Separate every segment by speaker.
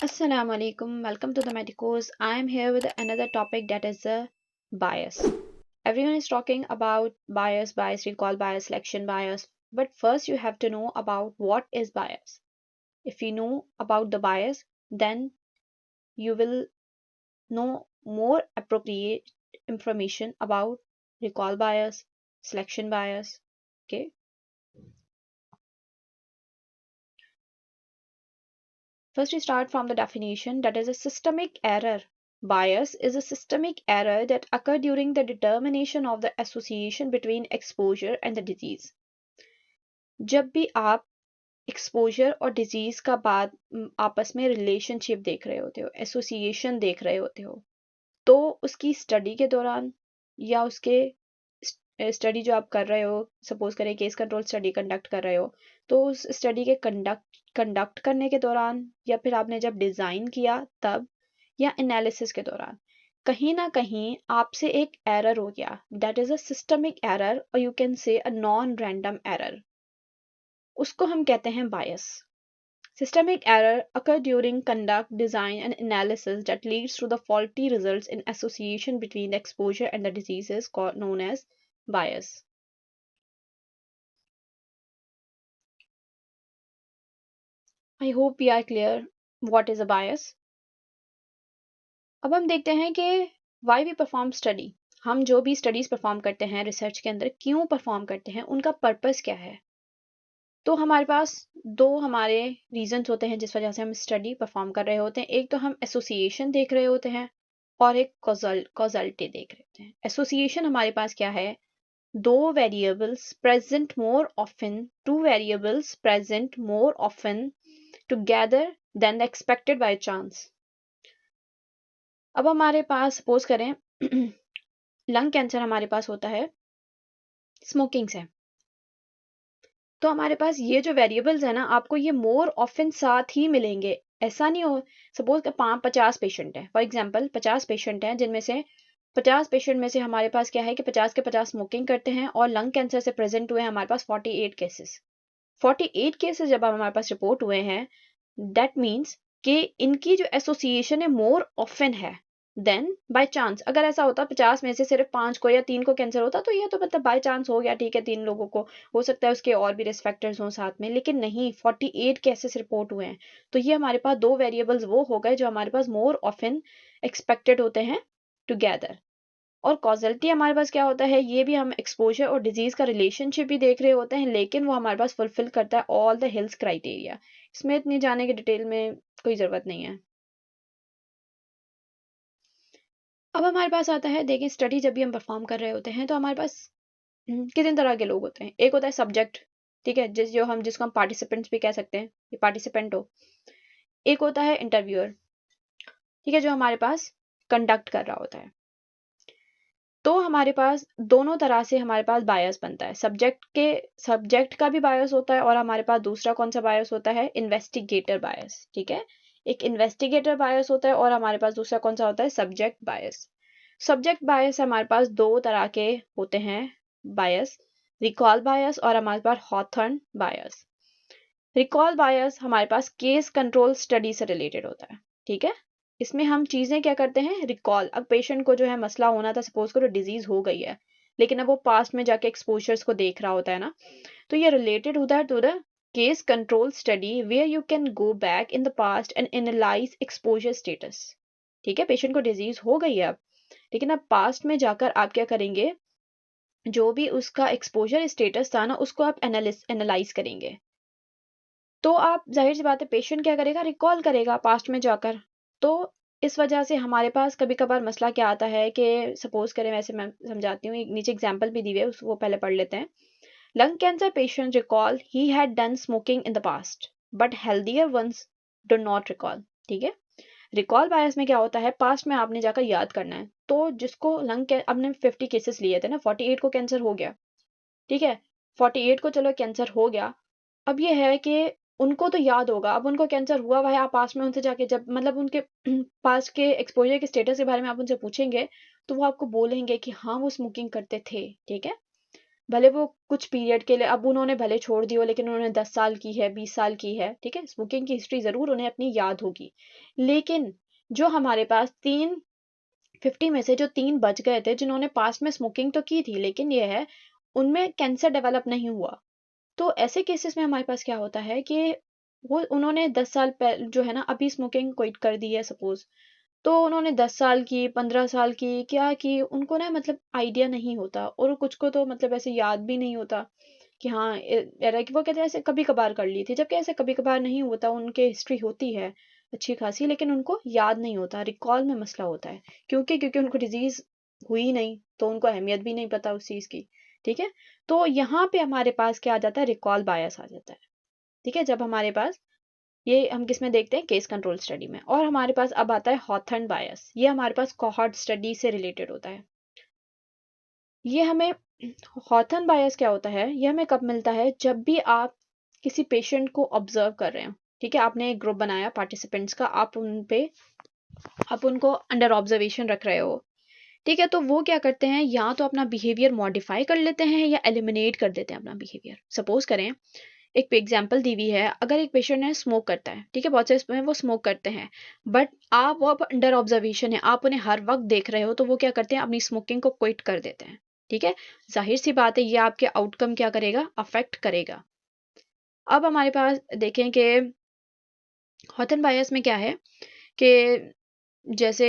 Speaker 1: Assalamu alaikum. Welcome to the Medicos. I am here with another topic that is the bias. Everyone is talking about bias, recall bias, selection bias. But first, you have to know about what is bias. If you know about the bias, then you will know more appropriate information about recall bias, selection bias. Okay. First, we start from the definition that is a systemic error. Bias is a systemic error that occurs during the determination of the association between exposure and the disease. जब भी आप exposure और disease का बाद आपस में relationship देख रहे होते हो, एसोसिएशन देख रहे होते हो, तो उसकी स्टडी के दौरान या उसके स्टडी जो आप कर रहे हो, सपोज करें केस कंट्रोल स्टडी कंडक्ट कर रहे हो, तो उस स्टडी के कंडक्ट करने के दौरान या फिर आपने जब डिज़ाइन किया तब या एनालिसिस के दौरान कहीं ना कहीं आपसे एक एरर हो गया, that is a systemic error और you can say a non random error, उसको हम कहते हैं बायस. Systemic error occur during conduct, design, and analysis that leads to the faulty results in association between the exposure and the diseases known as bias. I hope we are clear what is a bias. अब हम देखते हैं कि why we perform study. हम जो भी studies perform करते हैं रिसर्च के अंदर क्यों परफॉर्म करते हैं, उनका पर्पस क्या है. तो हमारे पास दो हमारे रीजंस होते हैं जिस वजह से हम स्टडी परफॉर्म कर रहे होते हैं. एक तो हम एसोसिएशन देख रहे होते हैं और एक कॉजलिटी देख रहे होते हैं. एसोसिएशन हमारे पास क्या है, दो variables present more often two variables present more often together than the expected by chance. अब हमारे पास सपोज करें लंग कैंसर हमारे पास होता है स्मोकिंग से, तो हमारे पास ये जो वेरिएबल्स है ना, आपको ये मोर ऑफन साथ ही मिलेंगे. ऐसा नहीं हो, सपोज 50 पेशेंट है, फॉर एग्जांपल 50 पेशेंट हैं जिनमें से 50 पेशेंट में से हमारे पास क्या है कि 50 के 50 स्मोकिंग करते हैं और लंग कैंसर से प्रेजेंट हुए हैं हमारे पास 48 केसेस. 48 केसेस जब हमारे पास रिपोर्ट हुए हैं, दैट मीन्स कि इनकी जो एसोसिएशन है मोर ऑफन है देन बाय चांस. अगर ऐसा होता 50 में से सिर्फ 5 को या 3 को कैंसर होता तो ये तो मतलब बाय चांस हो गया, ठीक है, 3 लोगों को हो सकता है उसके और भी रिस्क फैक्टर्स हों साथ में, लेकिन नहीं, 48 केसेस रिपोर्ट हुए हैं. तो ये हमारे पास दो वेरिएबल्स वो हो गए जो हमारे पास मोर ऑफन एक्सपेक्टेड होते हैं टुगेदर. और कॉजलिटी हमारे पास क्या होता है, ये भी हम एक्सपोजर और डिजीज का रिलेशनशिप भी देख रहे होते हैं, लेकिन वो हमारे पास फुलफिल करता है ऑल द हेल्थ क्राइटेरिया. इसमें इतनी जाने की डिटेल में कोई ज़रूरत नहीं है. अब हमारे पास आता है, देखिए स्टडी जब भी हम परफॉर्म कर रहे होते हैं तो हमारे पास कितने तरह के लोग होते हैं. एक होता है सब्जेक्ट, ठीक है, जिसको हम पार्टिसिपेंट्स भी कह सकते हैं, ये पार्टिसिपेंट हो. एक होता है इंटरव्यूअर, ठीक है, जो हमारे पास कंडक्ट कर रहा होता है. तो हमारे पास दोनों तरह से हमारे पास बायस बनता है. सब्जेक्ट का भी बायस होता है और हमारे पास दूसरा कौन सा बायस होता है, इन्वेस्टिगेटर बायस. ठीक है, एक इन्वेस्टिगेटर बायस होता है और हमारे पास दूसरा कौन सा होता है, सब्जेक्ट बायस. सब्जेक्ट बायस हमारे पास दो तरह के होते हैं बायस, रिकॉल बायस और हमारे पास हॉथर्न बायस. रिकॉल बायस हमारे पास केस कंट्रोल स्टडी से रिलेटेड होता है. ठीक है, इसमें हम चीज़ें क्या करते हैं, रिकॉल. अब पेशेंट को जो है मसला होना था, सपोज करो डिजीज हो गई है, लेकिन अब वो पास्ट में जाके एक्सपोजर्स को देख रहा होता है ना, तो ये रिलेटेड होता है to the case control study where you can go back in the past and analyse exposure status. ठीक है, पेशेंट को डिजीज हो गई है अब, लेकिन अब पास्ट में जाकर आप क्या करेंगे, जो भी उसका एक्सपोजर स्टेटस था ना, उसको आप एनालाइज करेंगे. तो आप जाहिर सी बात है पेशेंट क्या करेगा, रिकॉल करेगा पास्ट में जाकर. तो इस वजह से हमारे पास कभी कभार मसला क्या आता है कि सपोज करें, वैसे मैं समझाती हूँ, नीचे एग्जांपल भी दी हुई है, वो पहले पढ़ लेते हैं. Lung cancer patient recall he had done smoking in the past but healthier ones do not recall. ठीक है, रिकॉल बायस में क्या होता है, पास्ट में आपने जाकर याद करना है. तो जिसको आपने 50 केसेस लिए थे ना, 48 को कैंसर हो गया, ठीक है, 48 को चलो कैंसर हो गया. अब ये है कि उनको तो याद होगा, अब उनको कैंसर हुआ हुआ है, आप पास में उनसे जाके जब मतलब उनके पास के एक्सपोजर के स्टेटस के बारे में आप उनसे पूछेंगे तो वो आपको बोलेंगे कि हाँ वो स्मोकिंग करते थे. ठीक है, भले वो कुछ पीरियड के लिए, अब उन्होंने भले छोड़ दी हो लेकिन उन्होंने 10 साल की है, 20 साल की है, ठीक है, स्मोकिंग की हिस्ट्री ज़रूर उन्हें अपनी याद होगी। लेकिन जो हमारे पास 50 में से जो 3 बच गए थे जिन्होंने पास्ट में स्मोकिंग तो की थी, लेकिन ये है उनमें कैंसर डेवलप नहीं हुआ। तो ऐसे केसेस में हमारे पास क्या होता है कि वो उन्होंने 10 साल पहले जो है ना, अभी स्मोकिंग क्विट कर दी है सपोज, तो उन्होंने 10 साल की, 15 साल की क्या की, उनको ना मतलब आइडिया नहीं होता, और कुछ को तो मतलब ऐसे याद भी नहीं होता कि हाँ era कि वो कहते हैं ऐसे कभी कभार कर ली थी, जबकि ऐसे कभी कभार नहीं होता, उनके हिस्ट्री होती है अच्छी खासी, लेकिन उनको याद नहीं होता, रिकॉल में मसला होता है। क्योंकि उनको डिजीज हुई नहीं, तो उनको अहमियत भी नहीं पता उस चीज की। ठीक है, तो यहाँ पे हमारे पास क्या आ जाता है, रिकॉल बायस आ जाता है। ठीक है, जब हमारे पास ये हम किस में देखते हैं, केस कंट्रोल स्टडी में। और हमारे पास अब आता है हॉथर्न बायस, ये हमारे पास कोहॉर्ट स्टडी से रिलेटेड होता है। ये हमें हॉथर्न बायस क्या होता है, ये हमें कब मिलता है, जब भी आप किसी पेशेंट को ऑब्जर्व कर रहे हो। ठीक है, आपने एक ग्रुप बनाया पार्टिसिपेंट्स का, आप उनको अंडर ऑब्जर्वेशन रख रहे हो। ठीक है, तो वो क्या करते हैं, या तो अपना बिहेवियर मॉडिफाई कर लेते हैं या एलिमिनेट कर देते हैं अपना बिहेवियर। सपोज करें, एक एग्जांपल दी हुई है, अगर एक पेशेंट है स्मोक करता है, ठीक है, बहुत से इसमें वो स्मोक करते हैं, बट आप वो अब अंडर ऑब्जर्वेशन है, आप उन्हें हर वक्त देख रहे हो, तो वो क्या करते हैं, अपनी स्मोकिंग को क्विट कर देते हैं। ठीक है, जाहिर सी बात है ये आपके आउटकम क्या करेगा, अफेक्ट करेगा। अब हमारे पास देखें कि हॉथन बायस में क्या है कि जैसे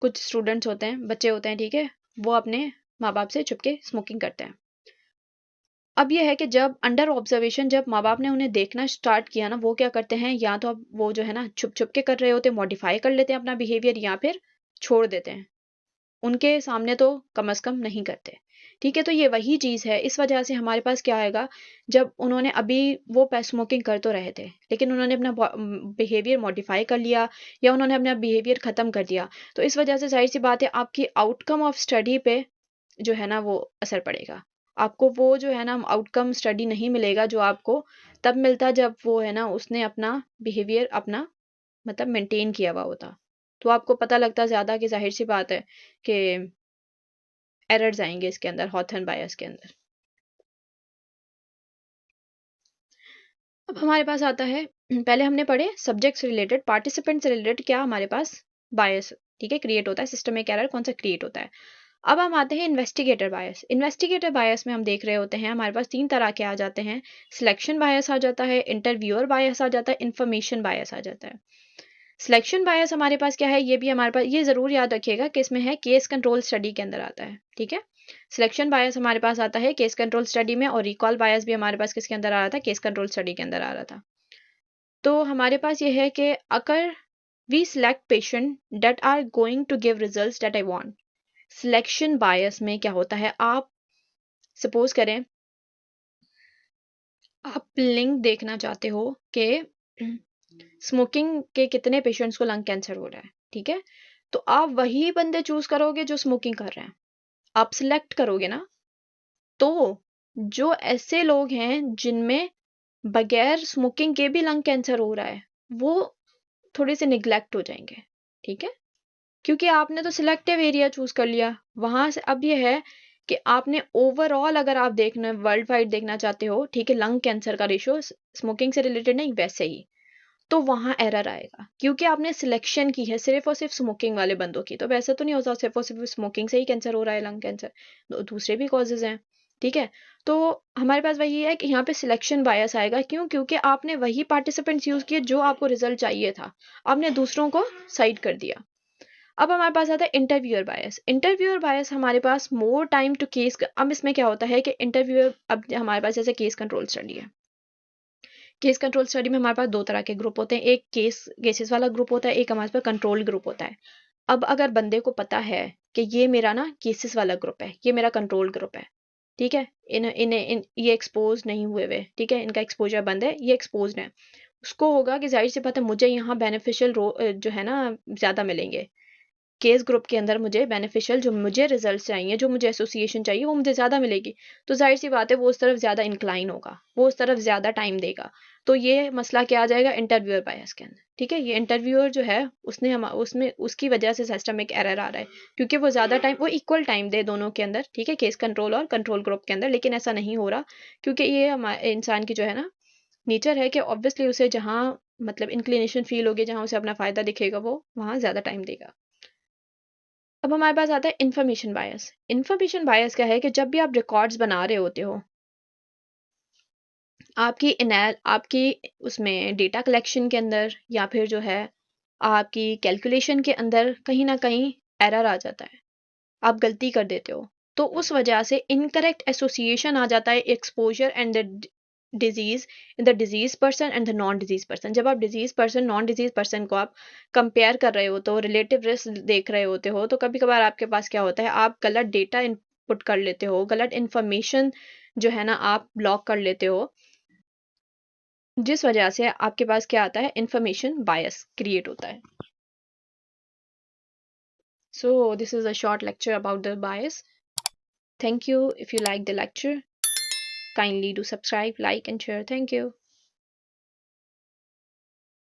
Speaker 1: कुछ स्टूडेंट्स होते हैं, बच्चे होते हैं, ठीक है, वो अपने माँ बाप से छुपके स्मोकिंग करते हैं। अब ये है कि जब अंडर ऑब्जर्वेशन, जब माँ बाप ने उन्हें देखना स्टार्ट किया ना, वो क्या करते हैं, या तो अब वो जो है ना छुप छुप के कर रहे होते, मॉडिफाई कर लेते हैं अपना बिहेवियर, या फिर छोड़ देते हैं। उनके सामने तो कम से कम नहीं करते। ठीक है, तो ये वही चीज़ है। इस वजह से हमारे पास क्या आएगा, जब उन्होंने अभी वो स्मोकिंग कर तो रहे थे, लेकिन उन्होंने अपना बिहेवियर मॉडिफाई कर लिया या उन्होंने अपना बिहेवियर ख़त्म कर दिया, तो इस वजह से जाहिर सी बात है आपकी आउटकम ऑफ स्टडी पे जो है ना वो असर पड़ेगा। आपको वो जो है ना आउटकम स्टडी नहीं मिलेगा जो आपको तब मिलता जब वो है ना उसने अपना बिहेवियर अपना मतलब मेंटेन किया हुआ होता। तो आपको पता लगता ज़्यादा कि जाहिर सी बात है कि एरर्स आएंगे इसके अंदर, हॉथर्न बायस के अंदर। अब हमारे पास आता है, पहले हमने पढ़े सब्जेक्ट से रिलेटेड, पार्टिसिपेंट से रिलेटेड क्या हमारे पास बायस, ठीक है, क्रिएट होता है, सिस्टमिक एरर कौन सा क्रिएट होता है। अब हम आते हैं इन्वेस्टिगेटर बायस। इन्वेस्टिगेटर बायस में हम देख रहे होते हैं हमारे पास 3 तरह के आ जाते हैं, सिलेक्शन बायस आ जाता है, इंटरव्यूअर बायस आ जाता है, इंफॉर्मेशन बायस आ जाता है। सिलेक्शन बायस हमारे पास क्या है, ये भी हमारे पास, ये ज़रूर याद रखिएगा कि इसमें है केस कंट्रोल स्टडी के अंदर आता है। ठीक है, सिलेक्शन बायस हमारे पास आता है केस कंट्रोल स्टडी में, और रिकॉल बायस भी हमारे पास किसके अंदर आ रहा था, केस कंट्रोल स्टडी के अंदर आ रहा था। तो हमारे पास ये है कि अगर we select patient that are going to give results that I want, selection bias में क्या होता है, आप सपोज करें आप लिंक देखना चाहते हो कि स्मोकिंग के कितने पेशेंट्स को लंग कैंसर हो रहा है, ठीक है, तो आप वही बंदे चूज करोगे जो स्मोकिंग कर रहे हैं, आप सिलेक्ट करोगे ना। तो जो ऐसे लोग हैं जिनमें बगैर स्मोकिंग के भी लंग कैंसर हो रहा है, वो थोड़े से निग्लेक्ट हो जाएंगे। ठीक है, क्योंकि आपने तो सिलेक्टिव एरिया चूज कर लिया वहां से। अब ये है कि आपने ओवरऑल अगर आप देखना वर्ल्ड वाइड देखना चाहते हो, ठीक है, लंग कैंसर का रेशियो स्मोकिंग से रिलेटेड नहीं, वैसे ही, तो वहां एरर आएगा, क्योंकि आपने सिलेक्शन की है सिर्फ और सिर्फ स्मोकिंग वाले बंदों की। तो वैसे तो नहीं होता सिर्फ और सिर्फ स्मोकिंग से ही कैंसर हो रहा है, लंग कैंसर, दूसरे भी कॉजेज हैं। ठीक है, तो हमारे पास वही है कि यहाँ पे सिलेक्शन बायस आएगा। क्यों? क्योंकि आपने वही पार्टिसिपेंट्स यूज किए जो आपको रिजल्ट चाहिए था, आपने दूसरों को साइड कर दिया। अब हमारे पास आता है इंटरव्यूअर बायस। इंटरव्यूअर बायस हमारे पास मोर टाइम टू केस, अब इसमें क्या होता है कि इंटरव्यूअर, अब हमारे पास जैसे केस कंट्रोल स्टडी है, केस कंट्रोल स्टडी में हमारे पास 2 तरह के ग्रुप होते हैं, एक केसेस वाला ग्रुप होता है, एक हमारे पास कंट्रोल ग्रुप होता है। अब अगर बंदे को पता है कि ये मेरा ना केसेस वाला ग्रुप है, ये मेरा कंट्रोल ग्रुप है, ठीक है, ये एक्सपोज नहीं हुए हुए, ठीक है, इनका एक्सपोजर बंद है, ये एक्सपोज है, उसको होगा कि जाहिर सी बात है मुझे यहाँ बेनिफिशियल जो है ना ज़्यादा मिलेंगे, केस ग्रुप के अंदर मुझे बेनिफिशियल जो मुझे रिजल्ट चाहिए, जो मुझे एसोसिएशन चाहिए, वो मुझे ज़्यादा मिलेगी। तो जाहिर सी बात है वो उस तरफ ज़्यादा इंक्लाइन होगा, वो उस तरफ ज़्यादा टाइम देगा। तो ये मसला क्या आ जाएगा इंटरव्यूअर बायस के अंदर, ठीक है। ये इंटरव्यूअर जो है उसने हम उसमें उसकी वजह से सिस्टम में एक एरर आ रहा है, क्योंकि वो ज़्यादा टाइम, वो इक्वल टाइम दे दोनों के अंदर, ठीक है, केस कंट्रोल और कंट्रोल ग्रुप के अंदर, लेकिन ऐसा नहीं हो रहा, क्योंकि ये हमारे इंसान की जो है ना नेचर है कि ऑब्वियसली उसे जहाँ मतलब इंक्लिनेशन फील होगी, जहाँ उसे अपना फ़ायदा दिखेगा वो वहाँ ज़्यादा टाइम देगा। अब हमारे पास आता है इन्फॉर्मेशन बायस। इन्फॉर्मेशन बायस क्या है कि जब भी आप रिकॉर्ड्स बना रहे होते हो, आपकी उसमें डेटा कलेक्शन के अंदर या फिर जो है आपकी कैलकुलेशन के अंदर कहीं ना कहीं एरर आ जाता है, आप गलती कर देते हो, तो उस वजह से इनकरेक्ट एसोसिएशन आ जाता है exposure and the disease in the disease person and the non disease person. जब आप disease person non disease person को आप कंपेयर कर रहे हो तो रिलेटिव रिस्क देख रहे होते हो, तो कभी कभार आपके पास क्या होता है, आप गलत डेटा इनपुट कर लेते हो, गलत इंफॉर्मेशन जो है ना आप ब्लॉक कर लेते हो, जिस वजह से आपके पास क्या आता है, इंफॉर्मेशन बायस क्रिएट होता है। So this is a short lecture about the bias. Thank you. If you like the lecture, kindly do subscribe, like and share. Thank you.